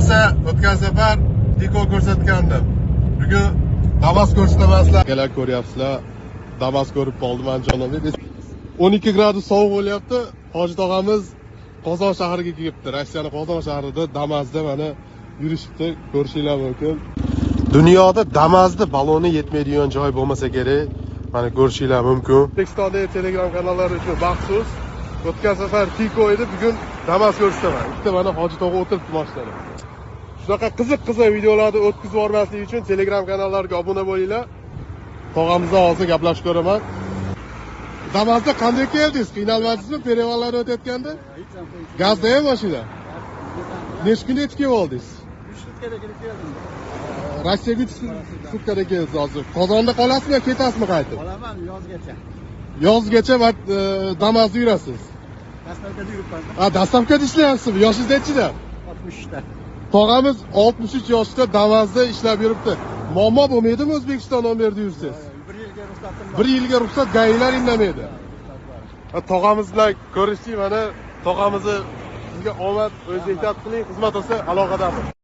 bo'lmasa o'tgan safar Diko ko'rsatgandim. Bugun Damas ko'rsatamaslar. Kelar ko'ryapsizlar. Damas ko'rib qoldim Andijonda. 12 gradus sovuq bo'lyapti. Hoji tog'amiz Qozon shahriga kelibdi. Rossiyaning Qozon shahrida Damasda mana yurishibdi. Ko'rishinglar mumkin. Dunyoda Damasda baloni yetmaydigan joy bo'lmasa kerak. Mana ko'rishinglar mumkin. O'zbekistondagi Telegram kanallar uchun baxtsiz. O'tgan safar Tiko edi, bugun Damas ko'rsataman. Bitta mana Hoji tog'a o'tiribdi mashinaga. Shunaqa qiziq videolarni o'tkazib bormaslik uchun Telegram kanallariga obuna bo'linglar. Tog'amizdan hozir gaplashib ko'raman. Damasda qanday keldingiz? Qiynalmadingizmi perevallarni o'tayotganda? Gazdami mashina? Necha kunda yetib kelib oldingiz? 3 sutkada kelib keldim. Rossiyaga 3 sutkada keldingiz hozir. Qozonda qolasizmi, ketasizmi qaytib? Qolaman yozgacha. Yozgacha va Damasda yurasiz. Dastavkada yuribman. Ha, dastavkada ishlayapsizmi? Yoshingiz nechida? 63 ta. Tog'amiz 63 yoshda Damasda ishlab yuribdi. Muammo bo'lmaydimi O'zbekistondan bu yerda yursangiz? 1 yilga ruxsatim bor. 1 yilga ruxsat gaylar indamaydi. Tog'amiz bilan ko'rishdik, mana tog'amizni sizga omad, o'zingiz ehtiyot qiling, xizmat olsa aloqadamiz.